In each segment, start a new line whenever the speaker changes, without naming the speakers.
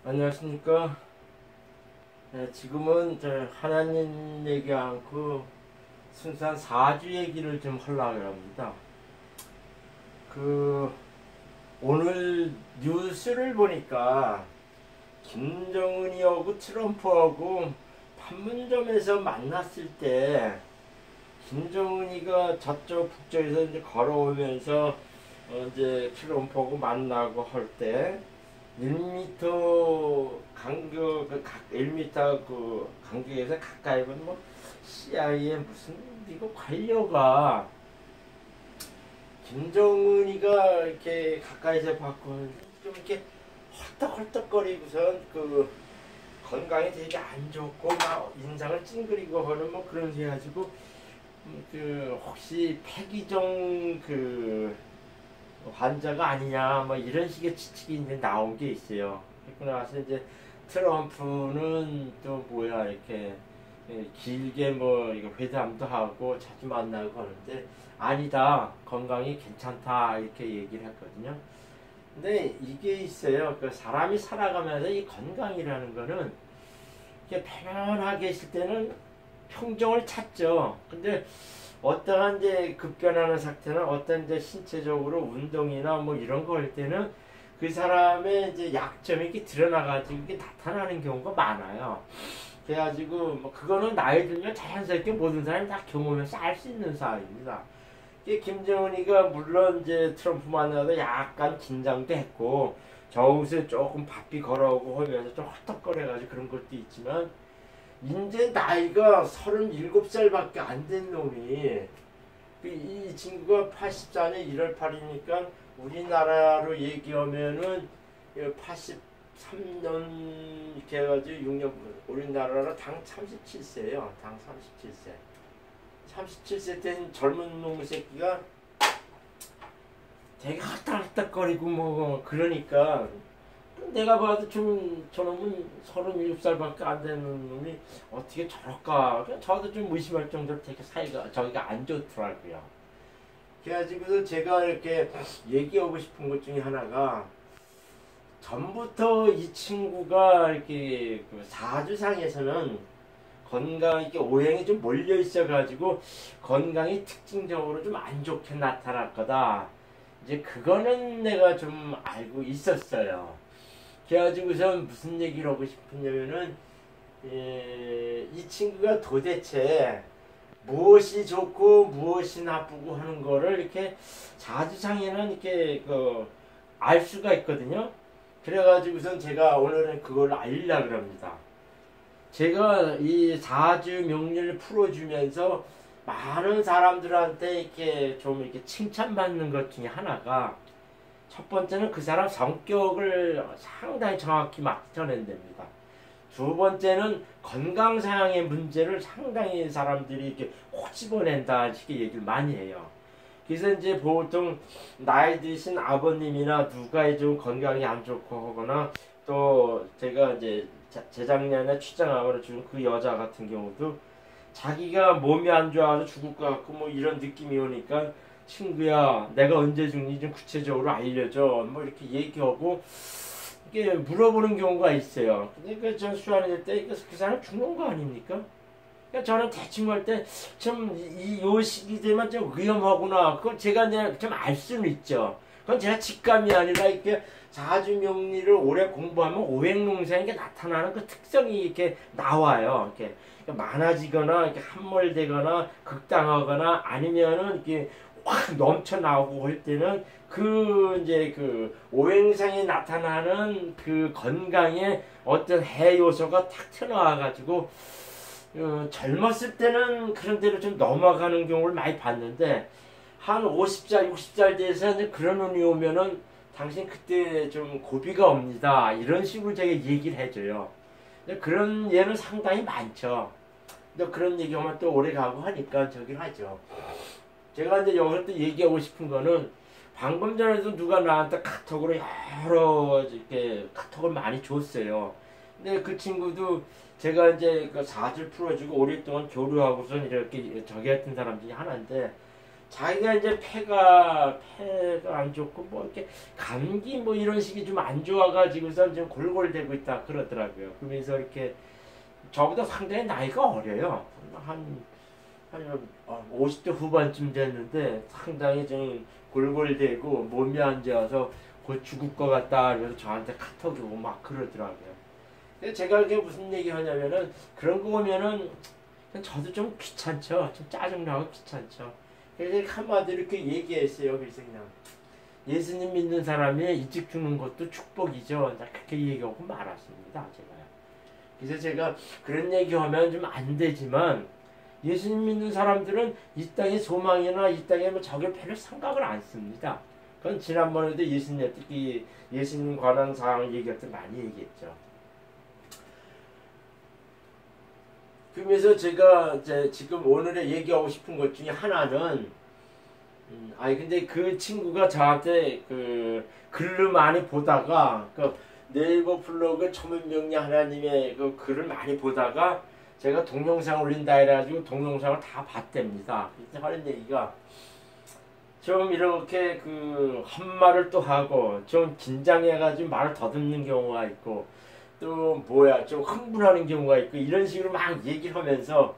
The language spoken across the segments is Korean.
안녕하십니까. 네, 지금은 저 하나님 얘기 않고 순수한 사주 얘기를 좀 하려고 합니다. 오늘 뉴스를 보니까 김정은이하고 트럼프하고 판문점에서 만났을 때 김정은이가 저쪽 북쪽에서 이제 걸어오면서 이제 트럼프하고 만나고 할때 1m 간격, 1m 그 간격에서 가까이 보면 뭐 CIA 무슨 미국 관료가 김정은이가 이렇게 가까이서 봤고 좀 이렇게 헐떡헐떡거리고선 건강이 되게 안 좋고 막 인상을 찡그리고 하는 뭐 그런 소 해가지고 혹시 폐기종 환자가 아니냐 뭐 이런 식의 지식이 이제 나온 게 있어요. 그리고 나서 이제 트럼프는 또 뭐야 이렇게 길게 뭐 이거 회담도 하고 자주 만나고 하는데 아니다, 건강이 괜찮다 이렇게 얘기를 했거든요. 근데 이게 있어요. 사람이 살아가면서 이 건강이라는 거는 이게 편안하게 있을 때는 평정을 찾죠. 근데 어떠한 이제 급변하는 상태는 어떤 이제 신체적으로 운동이나 뭐 이런 거 할 때는 그 사람의 이제 약점이 이렇게 드러나가지고 이게 나타나는 경우가 많아요. 그래가지고 뭐 그거는 나이 들면 자연스럽게 모든 사람이 다 경험해서 알 수 있는 사항입니다. 김정은이가 물론 이제 트럼프 만나도 약간 긴장도 했고 저기서 조금 바삐 걸어오고 하면서 좀 헛떡거려가지고 그런 것도 있지만 이제 나이가 37살밖에 안 된 놈이 이 친구가 84년 1월 8일이니까 우리나라로 얘기하면은 83년 이렇게 해가지고 6년 우리나라로 당 37세예요. 당 37세. 37세 된 젊은 놈의 새끼가 되게 헛딱헛딱거리고 뭐 그러니까 내가 봐도 좀 저놈은 37살밖에 안 되는 놈이 어떻게 저럴까. 저도 좀 의심할 정도로 되게 사이가 저기가 안 좋더라고요. 그래가지고 제가 이렇게 얘기하고 싶은 것 중에 하나가 전부터 이 친구가 이렇게 사주상에서는 건강 이렇게 오행이 좀 몰려 있어가지고 건강이 특징적으로 좀 안 좋게 나타날 거다. 이제 그거는 내가 좀 알고 있었어요. 그래가지고선 무슨 얘기를 하고 싶으냐면은 이 친구가 도대체 무엇이 좋고 무엇이 나쁘고 하는 거를 이렇게 사주상에는 이렇게 알 수가 있거든요. 그래가지고선 제가 오늘은 그걸 알려고 합니다. 제가 이 사주 명리를 풀어주면서 많은 사람들한테 이렇게 좀 이렇게 칭찬받는 것 중에 하나가 첫 번째는 그 사람 성격을 상당히 정확히 맞춰낸답니다. 두 번째는 건강상의 문제를 상당히 사람들이 이렇게 꼬집어낸다 이렇게 얘기를 많이 해요. 그래서 이제 보통 나이 드신 아버님이나 누가 좀 건강이 안 좋고 하거나 또 제가 이제 재작년에 출장하거나 준 그 여자 같은 경우도 자기가 몸이 안 좋아서 죽을 것 같고 뭐 이런 느낌이 오니까 친구야 내가 언제 죽니 좀 구체적으로 알려줘 뭐 이렇게 얘기하고 이게 물어보는 경우가 있어요. 근데 저 수환이 때 그 사람 죽는 거 아닙니까? 그러니까 저는 대충 할 때 좀 요 시기 되면 좀 위험하구나. 그건 제가 이제 좀 알 수는 있죠. 그건 제가 직감이 아니라 이렇게 사주 명리를 오래 공부하면 오행농상에 나타나는 그 특성이 이렇게 나와요. 이렇게 많아지거나 이렇게 함몰되거나 극당하거나 아니면은 이렇게 확 넘쳐 나오고 할 때는 이제 오행상에 나타나는 그 건강에 어떤 해 요소가 탁 튀어나와가지고 젊었을 때는 그런 데로 좀 넘어가는 경우를 많이 봤는데 한 50살, 60살 돼서 그런 운이 오면은 당신 그때 좀 고비가 옵니다. 이런 식으로 제가 얘기를 해줘요. 근데 그런 예는 상당히 많죠. 근데 그런 얘기하면 또 오래 가고 하니까 저기를 하죠. 제가 이제 여기서 또 얘기하고 싶은 거는 방금 전에도 누가 나한테 카톡으로 여러 이렇게 카톡을 많이 줬어요. 근데 그 친구도 제가 이제 그 사주를 풀어주고 오랫동안 교류하고선 이렇게 저기 했던 사람 중에 하나인데 자기가 이제 폐가 안 좋고 뭐 이렇게 감기 뭐 이런 식이 좀 안 좋아가지고선 좀 골골대고 있다 그러더라고요. 그러면서 이렇게 저보다 상당히 나이가 어려요. 한 50대 후반쯤 됐는데 상당히 좀 골골대고 몸이 안 좋아서 곧 죽을 것 같다 그래서 저한테 카톡이 오고 막 그러더라고요. 근데 제가 이게 무슨 얘기 하냐면은 그런 거 보면은 저도 좀 귀찮죠. 좀 짜증나고 귀찮죠. 그래서 한마디로 이렇게 얘기했어요. 그래서 그냥 예수님 믿는 사람이 일찍 죽는 것도 축복이죠. 그렇게 얘기하고 말았습니다. 제가요. 그래서 제가 그런 얘기하면 좀 안 되지만 예수님 믿는 사람들은 이 땅의 소망이나 이 땅에 뭐 저게 별로 생각을 안 씁니다. 그건 지난번에도 예수님 관한 사항을 얘기할 때 많이 얘기했죠. 그러면서 제가 이제 지금 오늘에 얘기하고 싶은 것 중에 하나는 근데 그 친구가 저한테 그 글을 많이 보다가 그 네이버 블로그 초문명리 하나님의 그 글을 많이 보다가 제가 동영상 올린다 해가지고 동영상을 다 봤답니다. 그래서 하는 얘기가 좀 이렇게 그 헛말을 또 하고 좀 긴장해가지고 말을 더듬는 경우가 있고 또 좀 흥분하는 경우가 있고 이런 식으로 막 얘기를 하면서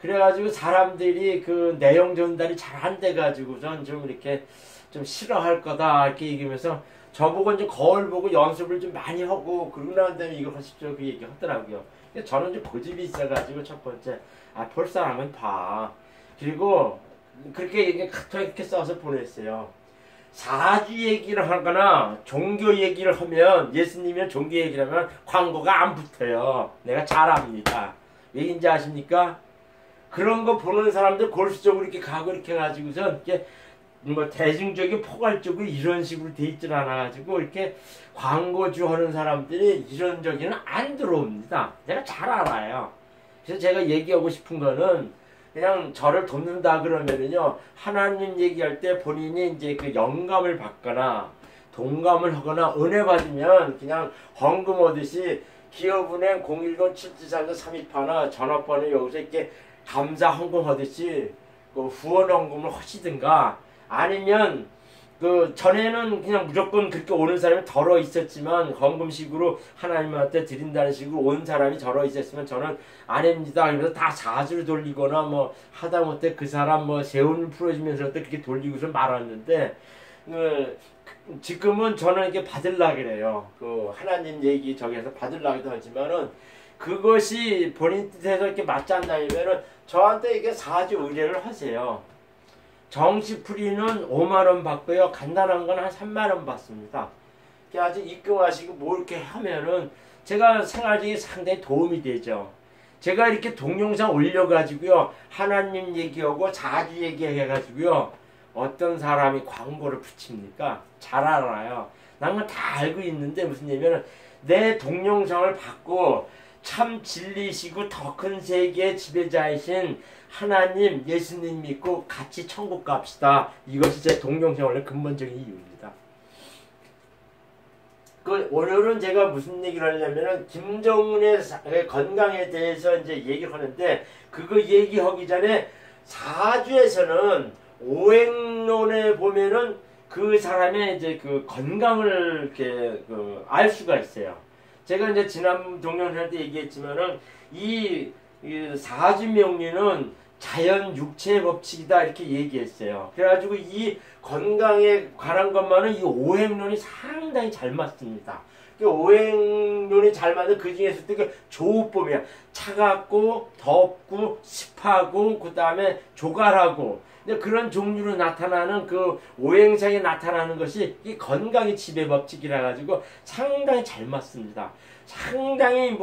그래가지고 사람들이 그 내용 전달이 잘 안 돼가지고선 좀 이렇게 좀 싫어할 거다 이렇게 얘기하면서 저보고 이제 거울 보고 연습을 좀 많이 하고 그러고 난 다음에 이거 하십시오 그 얘기 하더라고요. 저는 좀 고집이 있어가지고 첫 번째 볼 사람은 봐. 그리고 그렇게 카톡에 이렇게 써서 보냈어요. 사주 얘기를 하거나 종교 얘기를 하면 예수님이나 종교 얘기를 하면 광고가 안 붙어요. 내가 잘 압니다. 왜인지 아십니까? 그런 거 보는 사람들 골수적으로 이렇게 가고 이렇게 해가지고선 이렇게 뭐 대중적인 포괄적으로 이런 식으로 돼 있질 않아가지고 이렇게 광고주 하는 사람들이 이런 저기는 안 들어옵니다. 내가 잘 알아요. 그래서 제가 얘기하고 싶은 거는 그냥 저를 돕는다 그러면은요 하나님 얘기할 때 본인이 이제 그 영감을 받거나 동감을 하거나 은혜 받으면 그냥 헌금 오듯이 기업은행 010-773-328나 전화번호 여기서 이렇게 감사 헌금 하듯이 그 후원 헌금을 하시든가 아니면 그 전에는 그냥 무조건 그렇게 오는 사람이 덜어 있었지만 헌금식으로 하나님한테 드린다는 식으로 온 사람이 덜어 있었으면 저는 아닙니다. 그래서 다 사주를 돌리거나 뭐 하다못해 그 사람 뭐 세운을 풀어주면서 그렇게 돌리고서 말았는데 지금은 저는 이렇게 받으려고 그래요. 그 하나님 얘기 저기에서 받으려고도 하지만은 그것이 본인 뜻에서 이렇게 맞지 않다면은 저한테 이게 사주 의뢰를 하세요. 정시풀이는 5만원 받고요. 간단한 건 한 3만원 받습니다. 아주 입금하시고 뭐 이렇게 하면은 제가 생활적인 상당히 도움이 되죠. 제가 이렇게 동영상 올려가지고요. 하나님 얘기하고 자주 얘기해가지고요. 어떤 사람이 광고를 붙입니까? 잘 알아요. 난 다 알고 있는데 무슨 얘기냐면 내 동영상을 받고 참 진리시고 더 큰 세계의 지배자이신 하나님 예수님 믿고 같이 천국 갑시다. 이것이 제 동영상 원래 근본적인 이유입니다. 오늘은 제가 무슨 얘기를 하려면은 김정은의 건강에 대해서 이제 얘기를 하는데 그거 얘기하기 전에 사주에서는 오행론에 보면은 그 사람의 이제 그 건강을 이렇게 알 수가 있어요. 제가 이제 지난 동영상 때 얘기했지만은 이 사주 명리는 자연 육체의 법칙이다 이렇게 얘기했어요. 그래가지고 이 건강에 관한 것만은 이 오행론이 상당히 잘 맞습니다. 오행론이 잘 맞는 그 중에서도 조우법이야. 차갑고 덥고 습하고 그 다음에 조갈하고 그런 종류로 나타나는 그 오행상에 나타나는 것이 이 건강의 지배법칙이라 가지고 상당히 잘 맞습니다. 상당히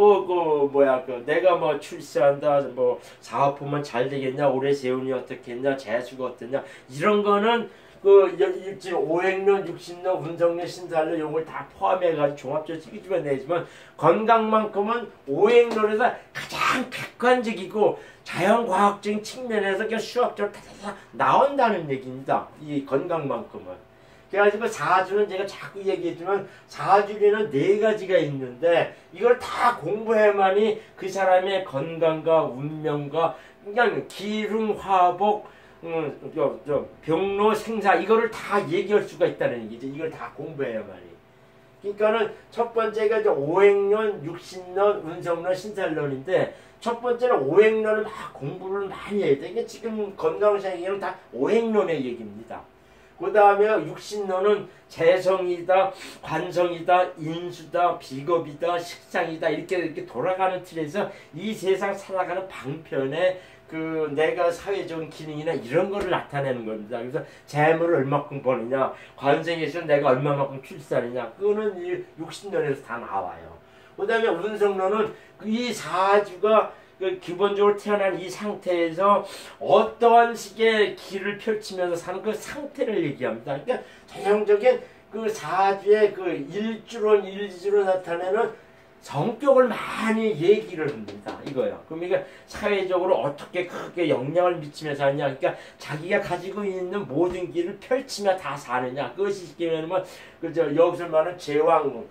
내가 뭐 출세한다, 뭐 사업하면 잘 되겠냐, 올해 세운이 어떻겠냐, 재수가 어떻냐 이런 거는 일지 오행론, 육신론, 운성론, 신살론 요걸 다 포함해가지고 종합적으로 찍어내지만 건강만큼은 오행론에서 가장 객관적이고 자연과학적인 측면에서 그냥 수학적으로 다 나온다는 얘기입니다. 이 건강만큼은. 그래가지고 사주는 제가 자꾸 얘기했지만 사주에는 4가지가 있는데 이걸 다 공부해야만이 그 사람의 건강과 운명과 그냥 기름화복 병로 생사 이거를 다 얘기할 수가 있다는 얘기죠. 이걸 다 공부해야만이. 그러니까는 첫 번째가 이제 오행론, 육신론, 운성론, 신살론인데 첫 번째는 오행론을 막 공부를 많이 해야 돼. 이게 지금 건강생활은 다 오행론의 얘기입니다. 그 다음에 육신론은 재성이다, 관성이다, 인수다, 비겁이다, 식상이다 이렇게 돌아가는 틀에서 이 세상 살아가는 방편에 그 내가 사회적인 기능이나 이런 거를 나타내는 겁니다. 그래서 재물을 얼마큼 버느냐, 관성에서 내가 얼마만큼 출산이냐, 그거는 이 육신론에서 다 나와요. 그 다음에 운성론은 이 사주가 그 기본적으로 태어난 이 상태에서 어떠한 식의 길을 펼치면서 사는 그 상태를 얘기합니다. 그러니까 전형적인 그 사주의 그 일주로 나타내는 성격을 많이 얘기를 합니다. 이거요. 그럼 이게 사회적으로 어떻게 크게 영향을 미치면서 하냐. 그러니까 자기가 가지고 있는 모든 길을 펼치며 다 사느냐. 그것이 쉽게 말하면 그저 여기서 말하는 제왕,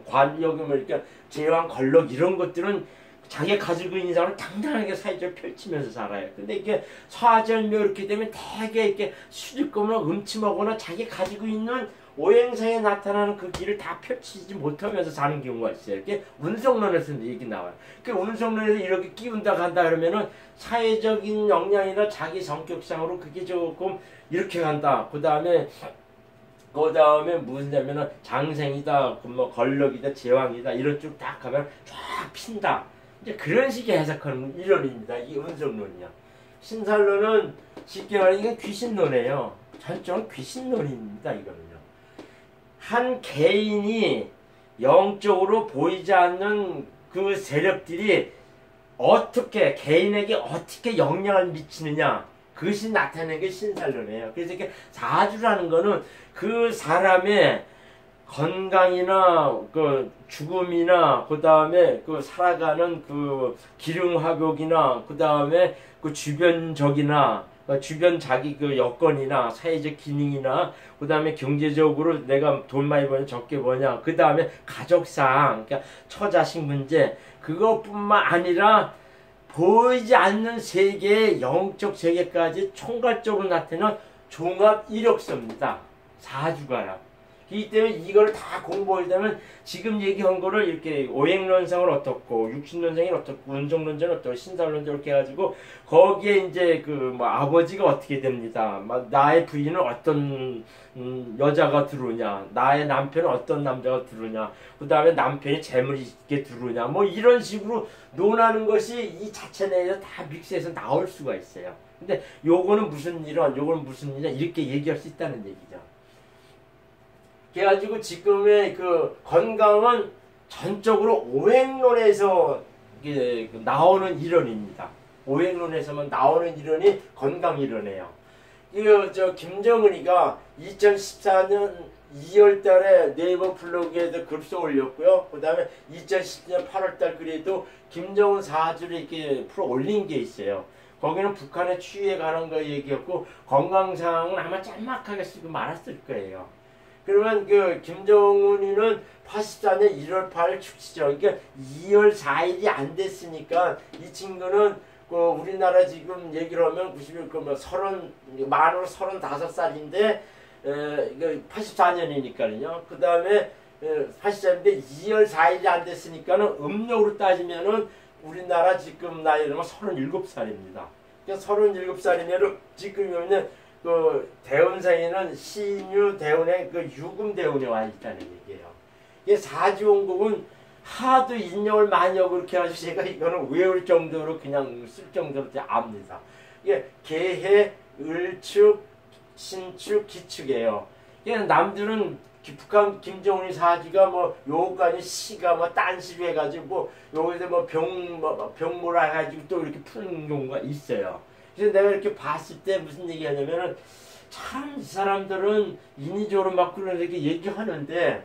관력, 그러니까 제왕, 권력 이런 것들은 자기가 가지고 있는 사람을 당당하게 사회적으로 펼치면서 살아요. 근데 이게 사절묘 이렇게 되면 되게 이렇게 수줍거나 음침하거나 자기가 가지고 있는 오행사에 나타나는 그 길을 다 펼치지 못하면서 사는 경우가 있어요. 이게 운성론에서 얘기 나와요. 그 운성론에서 이렇게 끼운다 간다 그러면은 사회적인 역량이나 자기 성격상으로 그게 조금 이렇게 간다. 그 다음에 무슨냐면은 장생이다, 뭐 권력이다, 제왕이다 이런 쪽 딱 가면 쫙 핀다. 이제 그런 식의 해석하는 이론입니다. 이 운성론이요. 신살론은 쉽게 말하면 이게 귀신론이에요. 전적은 귀신론입니다. 이거는요. 한 개인이 영적으로 보이지 않는 그 세력들이 어떻게 개인에게 어떻게 영향을 미치느냐 그것이 나타내는 게 신살론이에요. 그래서 이렇게 사주라는 거는 그 사람의 건강이나 그 죽음이나 그 다음에 그 살아가는 그 기륭화복이나 그 다음에 그 주변적이나 주변 자기 그 여건이나 사회적 기능이나 그 다음에 경제적으로 내가 돈 많이 버냐 적게 버냐 그 다음에 가족상 그러니까 처자식 문제 그것뿐만 아니라 보이지 않는 세계의 영적 세계까지 총괄적으로 나타내는 종합 이력서입니다. 사주가요. 그렇기 때문에 이걸 다 공부하려면 지금 얘기한 거를 이렇게 오행론상을 어떻고 육신론상이 어떻고 운성론자는 어떻고 신살론자 이렇게 해가지고 거기에 이제 그 뭐 아버지가 어떻게 됩니다. 막 나의 부인은 어떤 여자가 들어오냐, 나의 남편은 어떤 남자가 들어오냐, 그 다음에 남편이 재물이 있게 들어오냐, 뭐 이런 식으로 논하는 것이 이 자체 내에서 다 믹스해서 나올 수가 있어요. 근데 요거는 무슨 이론, 요거는 무슨 이론 이렇게 얘기할 수 있다는 얘기죠. 그래가지고 지금의 그 건강은 전적으로 오행론에서 나오는 이론입니다. 오행론에서만 나오는 이론이 건강 이론이에요. 이거 김정은이가 2014년 2월달에 네이버 블로그에도 글써 올렸고요. 그 다음에 2010년 8월달 글에도 김정은 사주를 이렇게 풀어 올린 게 있어요. 거기는 북한의 추위에 관한 거 얘기했고 건강상은 아마 짤막하게 쓰고 말았을 거예요. 그러면 그 김정은이는 84년 1월 8일 축시죠. 그러니까 2월 4일이 안 됐으니까 이 친구는 그 우리나라 지금 얘기를 하면 90일 뭐 30 만으로 35살인데 84년이니까요. 그 다음에 84년인데 2월 4일이 안 됐으니까는 음력으로 따지면은 우리나라 지금 나이로는 37살입니다. 그러니까 37살이면 지금이면 그 대운상에는 신유 대운의 그 유금 대운에 와 있다는 얘기예요. 이게 사주원국은 하도 인용을 많이 하고 그렇게 해가지고 제가 이거는 외울 정도로 그냥 쓸 정도로 압니다. 이게 개해, 을축, 신축, 기축이에요. 이게 남들은 북한 김정은이 사주가 뭐 요까지 시가 뭐 딴시로 해가지고 뭐 여기서 뭐 병모라 해가지고 또 이렇게 푸는 경우가 있어요. 그래서 내가 이렇게 봤을 때 무슨 얘기 하냐면은 참 이 사람들은 인위적으로 막 그렇게 얘기하는데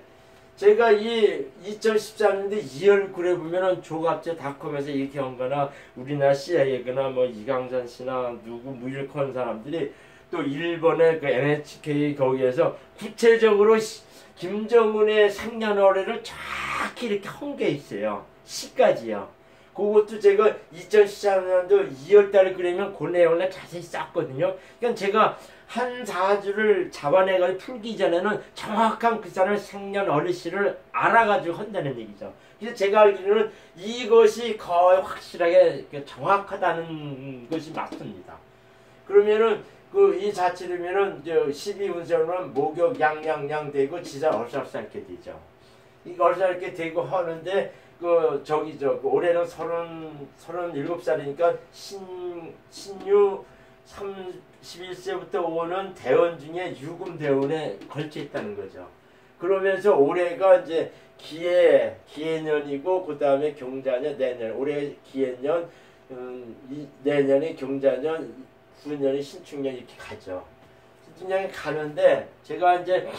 제가 이 2013년대 2월 글에 보면은 조갑제닷컴에서 이렇게 한 거나 우리나라 CIA거나 뭐 이강산 씨나 누구 무일컨 사람들이 또 일본의 그 NHK 거기에서 구체적으로 김정은의 생년월일을 정확히 이렇게 한 게 있어요. 시까지요. 그것도 제가 2014년도 2월달에 그러면 그 내용을 자세히 짰거든요. 그러니까 제가 한 사주를 잡아내가지고 풀기 전에는 정확한 그 사람의 생년월일시를 알아가지고 한다는 얘기죠. 그래서 제가 알기로는 이것이 거의 확실하게 정확하다는 것이 맞습니다. 그러면은 이 자체로면은 12운세로는 목욕 양양양 되고 지사 얼싸얼싸게 되죠. 이 얼싸얼싸게 되고 하는데 올해는 37살이니까 신유 31세부터 오는 대원 중에 유금 대원에 걸쳐 있다는 거죠. 그러면서 올해가 이제 기해년이고 그 다음에 경자년 내년, 올해 기해년, 내년에 경자년, 후년이 신축년 이렇게 가죠. 신축년이 가는데 제가 이제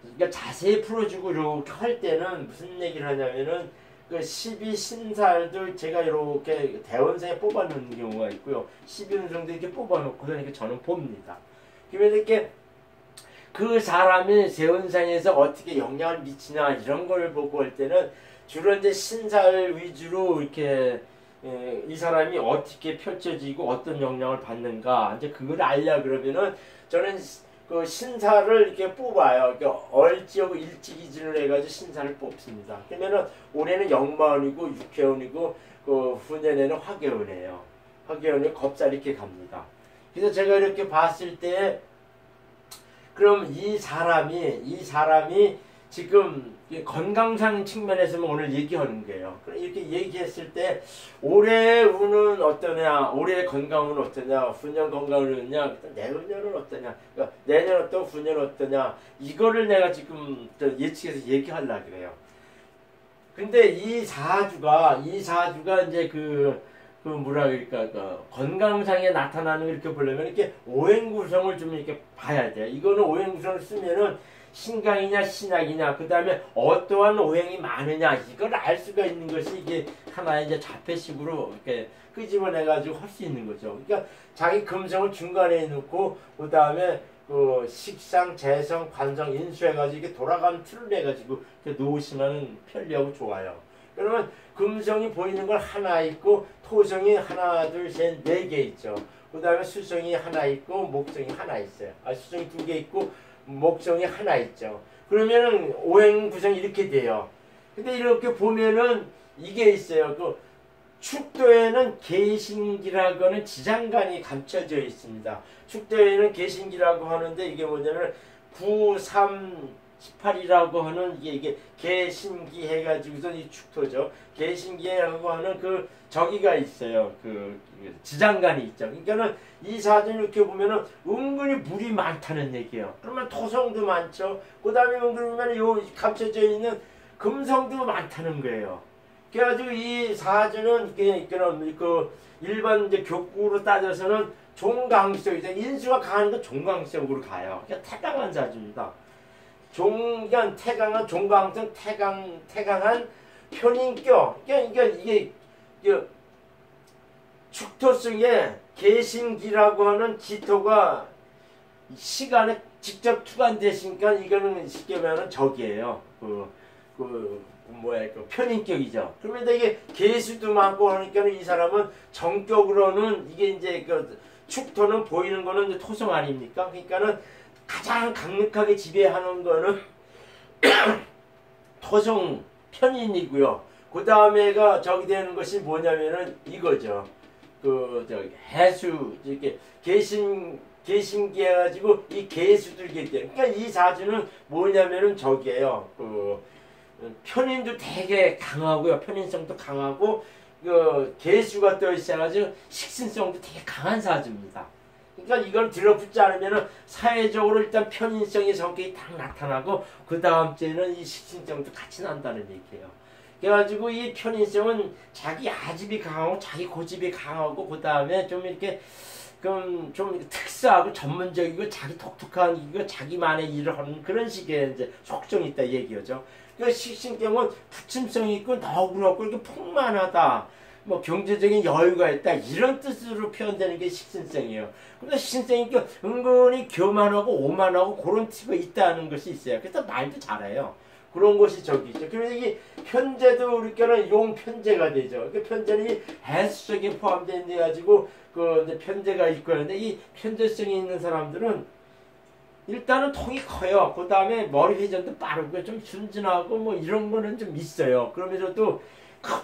그러니까 자세히 풀어주고 이렇게 할 때는 무슨 얘기를 하냐면은 그 12신살들 제가 이렇게 대원상에 뽑아놓는 경우가 있고요. 12운성도 이렇게 뽑아놓고 그러니까 저는 봅니다. 그러면 이렇게 그 사람이 세운상에서 어떻게 영향을 미치냐 이런 걸 보고 할 때는 주로 이제 신살 위주로 이렇게 이 사람이 어떻게 펼쳐지고 어떤 영향을 받는가 이제 그걸 알려 그러면은 저는 그 신사를 이렇게 뽑아요. 그러니까 얼지하고 일지 기준으로 해가지고 신사를 뽑습니다. 그러면은 올해는 영마운이고 육해운이고 그 후년에는 화개운이에요. 화개운이 겁살 이렇게 갑니다. 그래서 제가 이렇게 봤을 때 그럼 이 사람이 지금 건강상 측면에서는 오늘 얘기하는 거예요. 이렇게 얘기했을 때 올해 운은 어떠냐, 올해 건강은 어떠냐, 후년 건강은 어떠냐, 내년은 어떠냐, 그러니까 내년 어떠고 후년 어떠냐 이거를 내가 지금 예측해서 얘기하려고 그래요. 근데 이 사주가 이제 뭐라 그럴까, 건강상에 나타나는 걸 이렇게 보려면 이렇게 오행구성을 좀 이렇게 봐야 돼요. 이거는 오행구성을 쓰면은 신강이냐 신약이냐 그 다음에 어떠한 오행이 많으냐 이걸 알 수가 있는 것이 이게 하나의 이제 자폐식으로 이렇게 끄집어내가지고 할 수 있는 거죠. 그러니까 자기 금성을 중간에 놓고 그 다음에 그 식상, 재성, 관성, 인수해가지고 이렇게 돌아가는 틀을 내가지고 이렇게 놓으시면 편리하고 좋아요. 그러면 금성이 보이는 걸 하나 있고 토성이 하나, 둘, 셋, 네 개 있죠. 그 다음에 수성이 하나 있고 목성이 하나 있어요. 수성이 두 개 있고 목성이 하나 있죠. 그러면은 오행 구성이 이렇게 돼요. 근데 이렇게 보면은 이게 있어요. 그 축도에는 계신기라고 하는 지장간이 감춰져 있습니다. 축도에는 계신기라고 하는데 이게 뭐냐면 9, 3, 18이라고 하는 이게 계신기 해가지고서 이 축토죠. 계신기라고 하는 그 저기가 있어요. 그 지장간이 있죠. 그러니까는 이 사진 이렇게 보면은 은근히 물이 많다는 얘기예요. 그러면 토성도 많죠. 그 다음에 그러면 요 감춰져 있는 금성도 많다는 거예요. 그래가지고 이 사주는 그 일반 이제 격구로 따져서는 종강성이죠. 인수가 강한 건 종강성으로 가요. 그러니까 태강한 사주입니다. 태강한 종강성 태강한 편인격. 그러니까 이게 축토성에 계신기라고 하는 기토가 시간에 직접 투관되시니까 이거는 쉽게 말하면 적이에요. 편인격이죠. 그러면 이게 계수도 많고 하니까 이 사람은 정격으로는 이게 이제 축토는 보이는 거는 이제 토성 아닙니까? 그러니까는 가장 강력하게 지배하는 거는 토성 편인이고요. 그 다음에가 저기 되는 것이 뭐냐면은 이거죠. 해수 이렇게 계신기 해가지고 이 계수들게 돼요. 그러니까 이 사주는 뭐냐면은 저기에요. 편인도 되게 강하고요. 편인성도 강하고 계수가 떠 있어가지고 식신성도 되게 강한 사주입니다. 그러니까 이걸 들어붙지 않으면은 사회적으로 일단 편인성의 성격이 딱 나타나고 그 다음 주에는 이 식신성도 같이 난다는 얘기예요. 그래가지고 이 편인성은 자기 아집이 강하고 자기 고집이 강하고 그 다음에 좀 이렇게 좀 특수하고 전문적이고 자기 독특한 이거 자기만의 일을 하는 그런 식의 이제 속성이 있다 얘기죠. 그 식신경은 부침성이 있고 너그럽고 이렇게 풍만하다. 뭐 경제적인 여유가 있다 이런 뜻으로 표현되는 게 식신성이에요. 근데 식신성이 은근히 교만하고 오만하고 그런 티가 있다는 것이 있어요. 그래서 말도 잘해요. 그런 것이 저기 있죠. 그래서 이게 편제도 우리께는 용편제가 되죠. 그 편제는 이 해수 속에 포함되어 가지고 그 이제 편제가 있고 하는데 이 편제성이 있는 사람들은 일단은 통이 커요. 그 다음에 머리 회전도 빠르고 좀 순진하고 뭐 이런 거는 좀 있어요. 그러면서도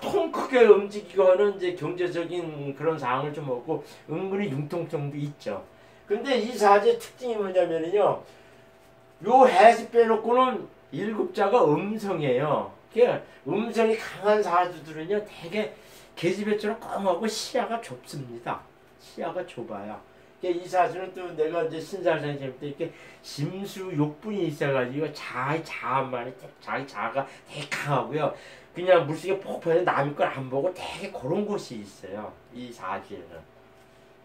통 크게 움직이고 하는 이제 경제적인 그런 상황을 좀 얻고 은근히 융통성도 있죠. 근데 이 사주의 특징이 뭐냐면요. 요 해수 빼놓고는 일급자가 음성이에요. 그러니까 음성이 강한 사주들은요, 되게 계집애처럼 꽁하고 시야가 좁습니다. 시야가 좁아요. 그러니까 이 사주는 또 내가 이제 신사를 할 때 이렇게 심수 욕분이 있어가지고 자기 자아가 되게 강하고요. 그냥 물속에 폭포에서 남의 걸 안 보고 되게 그런 곳이 있어요. 이 사주에는.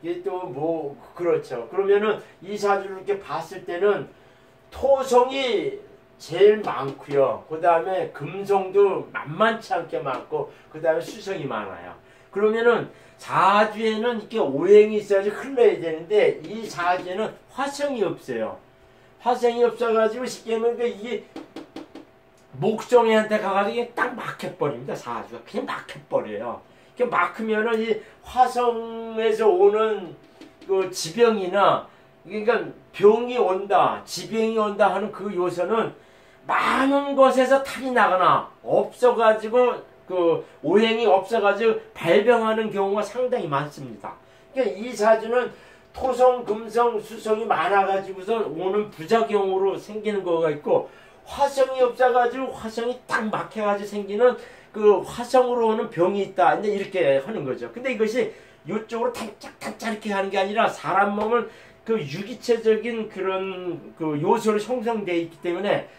이게 또 뭐 그렇죠. 그러면은 이 사주를 이렇게 봤을 때는 토성이 제일 많고요. 그 다음에 금성도 만만치 않게 많고 그 다음에 수성이 많아요. 그러면은 사주에는 이렇게 오행이 있어야지 흘러야 되는데 이 사주에는 화성이 없어요. 화성이 없어가지고 쉽게 말하면 이게 목성이한테 가가지고 딱 막혀버립니다. 사주가 그냥 막혀버려요. 이렇게 막히면은 이 화성에서 오는 그 지병이나 그러니까 병이 온다, 지병이 온다 하는 그 요소는 많은 곳에서 탈이 나거나 없어가지고 그 오행이 없어가지고 발병하는 경우가 상당히 많습니다. 그러니까 이 사주는 토성, 금성, 수성이 많아가지고서 오는 부작용으로 생기는 거가 있고 화성이 없어가지고 화성이 딱 막혀가지고 생기는 그 화성으로 오는 병이 있다. 이제 이렇게 하는 거죠. 근데 이것이 이쪽으로 탈짝탈짝 이렇게 하는 게 아니라 사람 몸은 그 유기체적인 그런 그 요소로 형성되어 있기 때문에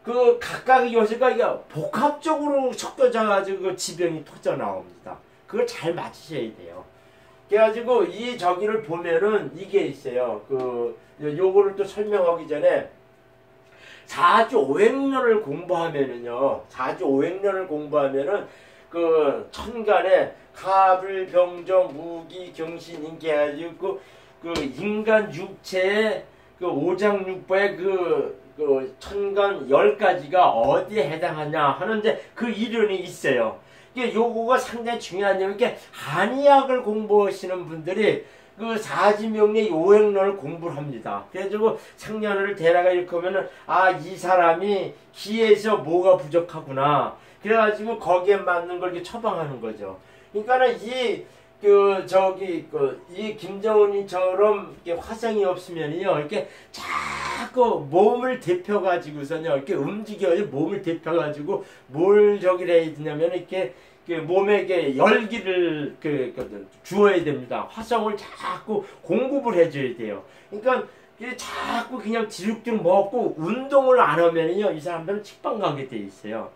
그 각각의 요소가 이게 복합적으로 섞여져 가지고 그 지병이 터져 나옵니다. 그걸 잘 맞추셔야 돼요. 그래가지고 이 저기를 보면은 이게 있어요. 그 요거를 또 설명하기 전에 사주 오행론을 공부하면은요. 사주 오행론을 공부하면은 그 천간에 갑을 병정 무기 경신 인기 해가지고 그 인간 육체의 그 오장육부의 그 천간 10가지가 어디에 해당하냐 하는 이제 그 이론이 있어요. 이게 요거가 상당히 중요한 점이 게 한의학을 공부하시는 분들이 그 사지명리 오행론을 공부를 합니다. 그래가지고 상년을 대라가 이렇게 하면은 아, 이 사람이 기에서 뭐가 부족하구나. 그래가지고 거기에 맞는 걸 이렇게 처방하는 거죠. 그러니까는 이 김정은이처럼 이렇게 화성이 없으면요, 이렇게 자꾸 몸을 데펴가지고서요, 이렇게 움직여요. 몸을 데펴가지고 뭘 저기를 해야 되냐면 이렇게 몸에 이렇게 열기를 주어야 됩니다. 화성을 자꾸 공급을 해줘야 돼요. 그러니까 자꾸 그냥 지룩지룩 먹고 운동을 안 하면요, 이 사람들은 식빵 가게 돼 있어요.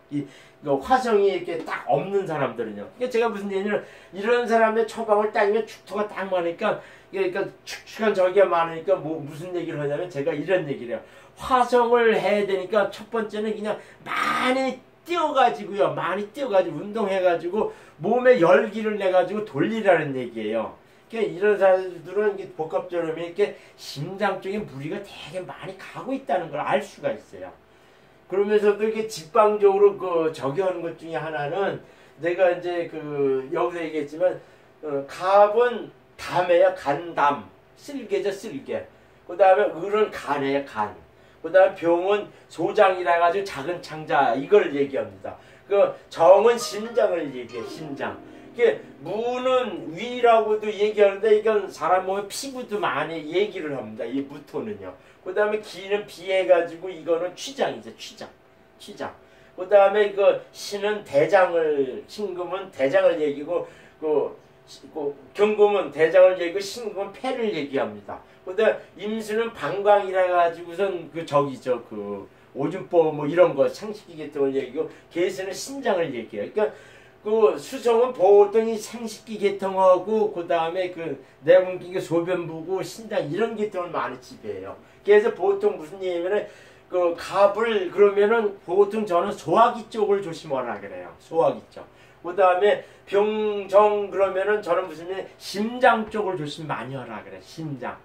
화성이 이렇게 딱 없는 사람들은요. 그러니까 제가 무슨 얘기냐면 이런 사람의 처방을 따지면 축토가 딱 많으니까 그러니까 축축한 저기가 많으니까 뭐 무슨 얘기를 하냐면 제가 이런 얘기를 해요. 화성을 해야 되니까 첫 번째는 그냥 많이 뛰어가지고요. 많이 뛰어가지고 운동해가지고 몸에 열기를 내가지고 돌리라는 얘기예요. 그러니까 이런 사람들은 복합적으로 이렇게 심장 쪽에 무리가 되게 많이 가고 있다는 걸 알 수가 있어요. 그러면서도 이렇게 직방적으로 그 저기 하는 것 중에 하나는 내가 이제 그 여기서 얘기했지만 갑은 담이에요. 간담. 쓸개죠. 쓸개. 그 다음에 을은 간이에요. 간. 그 다음에 병은 소장이라 가지고 작은 창자 이걸 얘기합니다. 그 정은 심장을 얘기해. 심장. 이게 무는 위라고도 얘기하는데 이건 사람 몸에 피부도 많이 얘기를 합니다. 이 무토는요. 그 다음에 기는 비해가지고 이거는 취장이죠. 취장. 그 다음에 이거 신은 대장을, 신금은 대장을 얘기고 경금은 대장을 얘기고 신금은 폐를 얘기합니다. 그 다음에 임수는 방광이라 가지고선 저기죠. 오줌보 뭐 이런 거 상식기 계통을 얘기고 계수는 신장을 얘기해요. 그러니까 수성은 보통 이 생식기 계통하고 그 다음에 내분기 소변부고 신장 이런 계통을 많이 지배해요. 그래서 보통 무슨 얘기냐면은 갑을 그러면은 보통 저는 소화기 쪽을 조심하라 그래요. 소화기 쪽. 그 다음에 병정 그러면은 저는 무슨 심장 쪽을 조심 많이 하라 그래. 심장.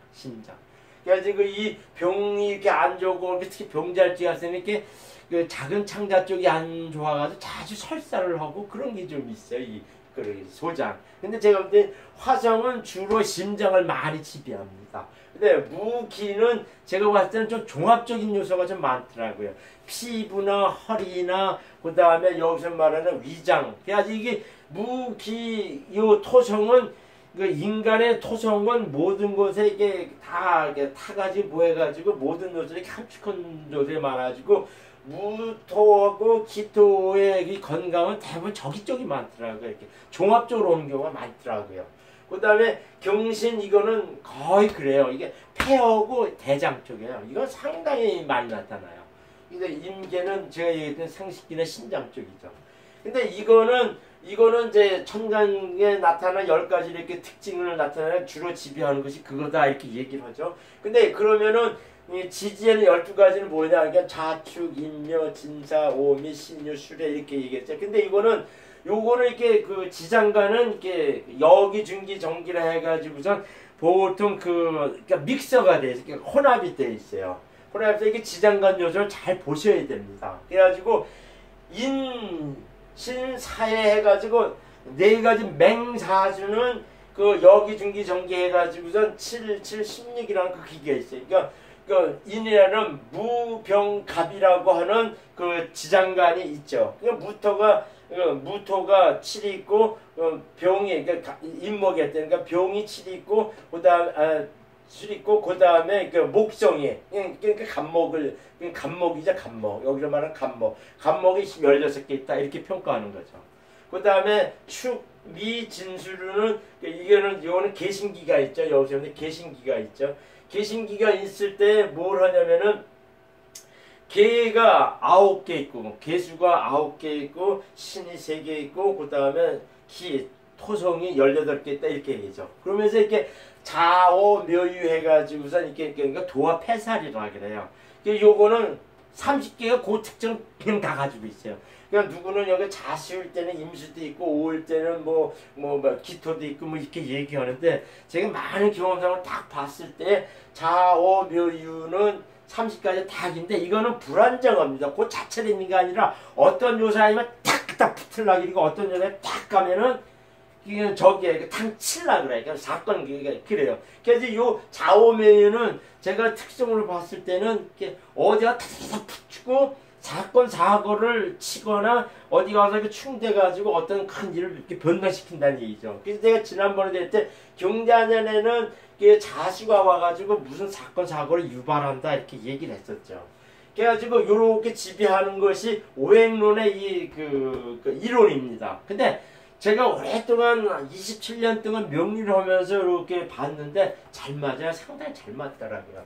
그래서 이 병이 이렇게 안 좋고 특히 병잘지 같으면 이렇게 그 작은 창자 쪽이 안 좋아가지고 자주 설사를 하고 그런 게 좀 있어요. 이 소장. 근데 제가 볼 때 화성은 주로 심장을 많이 지배합니다. 근데 무기는 제가 봤을 때는 좀 종합적인 요소가 좀 많더라고요. 피부나 허리나 그 다음에 여기서 말하는 위장. 그래서 이게 무기 요 토성은 그 인간의 토성은 모든 곳에 이게 다 이게 타가지고 모여가지고 모든 요소들이 함축한 요소에 많아지고 무토하고 기토의 이 건강은 대부분 저기 쪽이 많더라고요. 이렇게 종합적으로 오는 경우가 많더라고요. 그 다음에 경신 이거는 거의 그래요. 이게 폐하고 대장 쪽이에요. 이건 상당히 많이 나타나요. 근데 임계는 제가 얘기했던 상식기나 신장 쪽이죠. 근데 이거는 이제 천간에 나타난 10가지 이렇게 특징을 나타내는 주로 지배하는 것이 그거다 이렇게 얘기를 하죠. 근데 그러면은 이 지지에는 12가지는 뭐냐? 그러니까 자축, 인묘, 진사, 오미, 신유, 수례 이렇게 얘기했죠. 근데 이거는 요거를 이렇게 그 지장간은 이렇게 여기, 중기, 정기라 해가지고선 보통 그러니까 믹서가 돼 있어요. 그러니까 혼합이 돼 있어요. 혼합해서 이게 지장간 요소를 잘 보셔야 됩니다. 그래가지고 인신사해 해가지고 4가지 맹사주는 그 여기, 중기, 정기 해가지고선 7, 7, 16이라는 그 기계가 있어요. 그러니까 인이라는 무병갑이라고 하는 그 지장간이 있죠. 그러니까 무토가 7이 있고 병이 그러니까 인목이 했다니까 병이 7이 있고 그다음 7 있고 그다음에 그 목성이 그러니까 간목이죠. 간목. 여기서 말하는 간목이 16개 있다 이렇게 평가하는 거죠. 그다음에 축, 미, 진수류는 이거는 개신기가 있죠. 여기서 개신기가 있죠. 개신기가 있을 때 뭘 하냐면은 개가 9개 있고 개수가 9개 있고 신이 3개 있고 그 다음에 토성이 18개 있다 이렇게 얘기죠. 그러면서 이렇게 자오 묘유 해가지고선 이렇게 그러니까 도화 패살이라고 그래요. 요거는 30개가 그 특징 그냥 다 가지고 있어요. 그러니까 누구는 여기 자수일 때는 임수도 있고 오일 때는 뭐 기토도 있고 뭐 이렇게 얘기하는데 제가 많은 경험상을 딱 봤을 때 자오 묘유는 30가지 닭인데 이거는 불안정합니다. 그 자체로 있는 게 아니라 어떤 요소 아니면 탁 붙으려고 그리고 어떤 요소에 탁 가면은 이게 저기에 탕 칠라 그래. 그러니까 사건 그래요. 그래서 요 좌우면은 제가 특성으로 봤을 때는 이렇게 어디가 탁 붙이고 사건 사고를 치거나 어디 가서 이렇게 충대가지고 어떤 큰 일을 이렇게 변화시킨다는 얘기죠. 그래서 제가 지난번에 될 때 경자년에는 자수가 와가지고 무슨 사건 사고를 유발한다 이렇게 얘기를 했었죠. 그래가지고 요렇게 지배하는 것이 오행론의 그 이론입니다. 근데 제가 오랫동안 27년 동안 명리를 하면서 이렇게 봤는데 잘 맞아요. 상당히 잘 맞더라고요.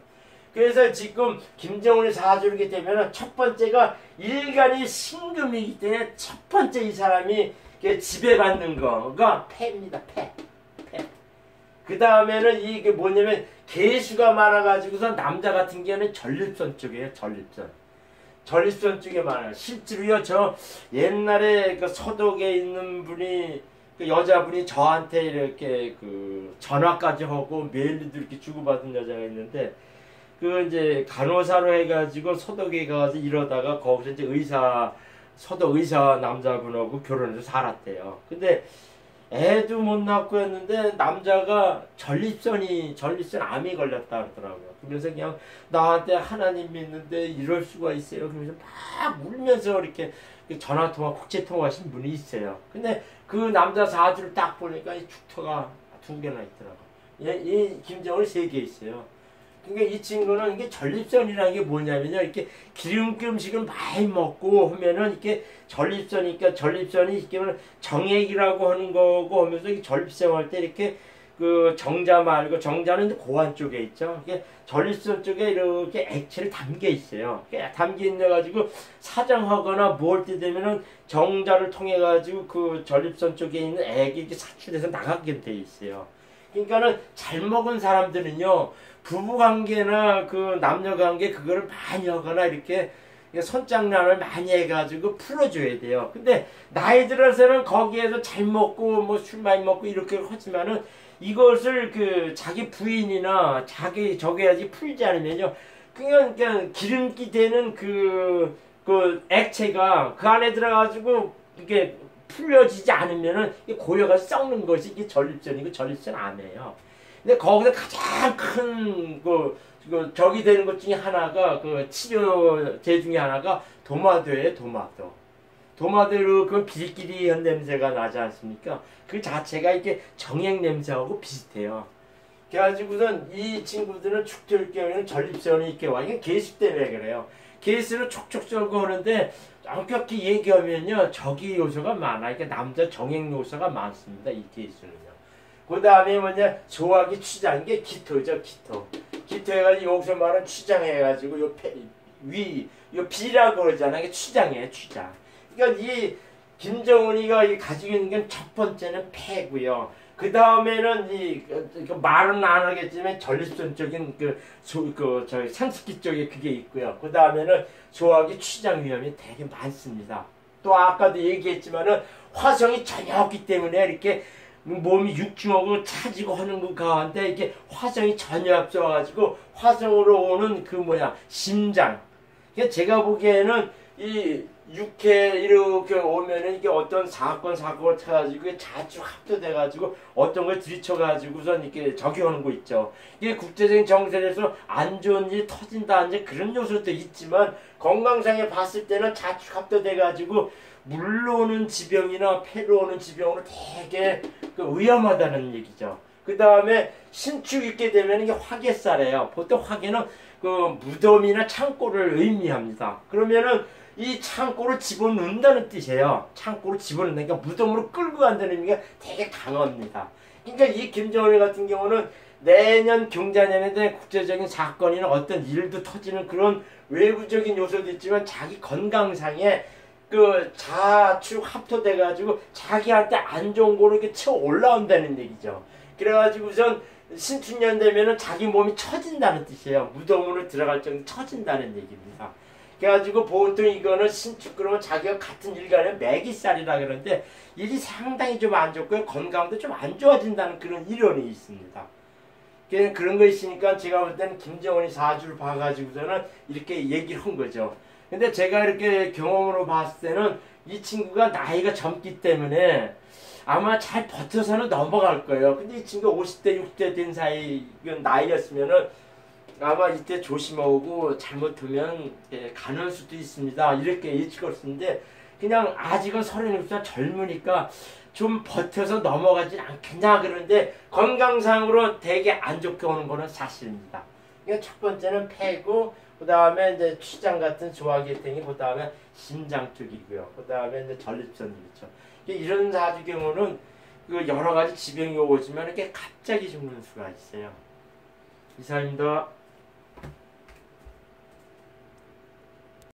그래서 지금 김정은이 사주르게 되면 첫 번째가 일간이 신금이기 때문에 첫 번째 이 사람이 지배받는 거가 폐입니다. 폐. 그 다음에는 이게 뭐냐면 개수가 많아가지고서 남자 같은 경우는 전립선 쪽이에요. 전립선 쪽에 많아요. 실제로요, 저 옛날에 그 서독에 있는 분이 그 여자분이 저한테 이렇게 그 전화까지 하고 메일도 이렇게 주고받은 여자가 있는데 그 이제 간호사로 해가지고 서독에 가서 이러다가 거기서 이제 서독 의사 남자분하고 결혼해서 살았대요. 근데 애도 못 낳고 했는데 남자가 전립선 암이 걸렸다 그러더라고요. 그러면서 그냥 나한테 하나님 믿는데 이럴 수가 있어요. 그러면서 막 울면서 이렇게 전화통화 국제통화 하신 분이 있어요. 근데 그 남자 사주를 딱 보니까 이 축토가 2개나 있더라고요. 이 김정은이 3개 있어요. 그러니까 이 친구는 이게 전립선이라는 게 뭐냐면요. 이렇게 기름기 음식을 많이 먹고 하면은 이렇게 전립선이 이렇게 정액이라고 하는 거고 하면서 이 전립선 할 때 이렇게 그 정자 말고 정자는 고환 쪽에 있죠. 이게 전립선 쪽에 이렇게 액체를 담겨 있어요. 담겨 있는 가지고 사정하거나 뭘 때 되면은 정자를 통해 가지고 그 전립선 쪽에 있는 액이 이렇게 사출돼서 나가게 돼 있어요. 그러니까는 잘 먹은 사람들은요. 부부관계나 그 남녀관계 그거를 많이 하거나 이렇게 손장난을 많이 해가지고 풀어줘야 돼요. 근데 나이 들어서는 거기에서 잘 먹고 뭐 술 많이 먹고 이렇게 하지만은 이것을 그 자기 부인이나 자기 저기 아직 풀지 않으면요, 그냥 기름기 되는 그 액체가 그 안에 들어가지고 이게 풀려지지 않으면은 고여가 썩는 것이 이게 전립선이고 전립선암이에요. 근데 거기서 가장 큰 적이 되는 것 중에 하나가 그 치료제 중에 하나가 도마도예요. 도마도로 그 비리끼리한 냄새가 나지 않습니까? 그 자체가 이렇게 정액 냄새하고 비슷해요. 그래가지고선 이 친구들은 축될 경우에는 전립선이 이렇게 와. 이게 게스 때문에 그래요. 게스는 촉촉 썰고 하는데 엄격히 얘기하면요, 저기 요소가 많아. 이게 남자 정액 요소가 많습니다. 이 게스는요. 그 다음에 뭐냐, 소화기 취장, 이게 기토죠, 기토. 기토 해가지고 여기서 말은 취장해가지고 요 비라고 그러잖아. 이게 취장이에요, 취장. 그러니까 이 김정은이가 가지고 있는 게 첫 번째는 폐고요. 그 다음에는 말은 안 하겠지만 전립선적인 저희 생식기 쪽에 그게 있고요. 그 다음에는 소화기 취장 위험이 되게 많습니다. 또 아까도 얘기했지만은 화성이 전혀 없기 때문에 이렇게 몸이 육중하고 차지고 하는 것 가운데 이게 화성이 전혀 없어가지고 화성으로 오는 심장. 그러니까 제가 보기에는 이 육회 이렇게 오면은 이게 어떤 사건을 쳐가지고 자주 합도돼가지고 어떤 걸 들이쳐가지고선 이렇게 적용하는 거 있죠. 이게 국제적인 정세에서 안 좋은 일이 터진다, 이제 그런 요소도 있지만 건강상에 봤을 때는 자주 합도돼가지고 물로 오는 지병이나 폐로 오는 지병으로 되게 위험하다는 얘기죠. 그 다음에 신축 있게 되면 이게 화개살이에요. 보통 화개는 그 무덤이나 창고를 의미합니다. 그러면은 이 창고를 집어넣는다는 뜻이에요. 창고를 집어넣는다니까 무덤으로 끌고 간다는 의미가 되게 강합니다. 그러니까 이 김정은 같은 경우는 내년 경자년에 국제적인 사건이나 어떤 일도 터지는 그런 외부적인 요소도 있지만 자기 건강상에 그 자축 합토돼가지고 자기한테 안 좋은 거로 이렇게 쳐 올라온다는 얘기죠. 그래가지고 우선 신축년 되면은 자기 몸이 처진다는 뜻이에요. 무덤으로 들어갈 정도 처진다는 얘기입니다. 그래가지고 보통 이거는 신축 그러면 자기가 같은 일간에 매기살이라 그러는데 일이 상당히 좀 안 좋고요. 건강도 좀 안 좋아진다는 그런 이론이 있습니다. 그런 거 있으니까 제가 볼 때는 김정은이 사주를 봐가지고서는 이렇게 얘기를 한 거죠. 근데 제가 이렇게 경험으로 봤을 때는 이 친구가 나이가 젊기 때문에 아마 잘 버텨서는 넘어갈 거예요. 근데 이 친구가 50대, 60대 된 나이였으면은 아마 이때 조심하고 잘못하면 가는 수도 있습니다. 이렇게 예측할 수 있는데 그냥 아직은 37살 젊으니까 좀 버텨서 넘어가진 않겠냐 그러는데 건강상으로 되게 안 좋게 오는 거는 사실입니다. 그러니까 첫 번째는 폐고, 그 다음에 이제 취장 같은 소화계통이, 그 다음에 심장 쪽이고요. 그 다음에 이제 전립선이겠죠. 이런 사주 경우는 여러 가지 지병이 오지만 이렇게 갑자기 죽는 수가 있어요. 이상입니다.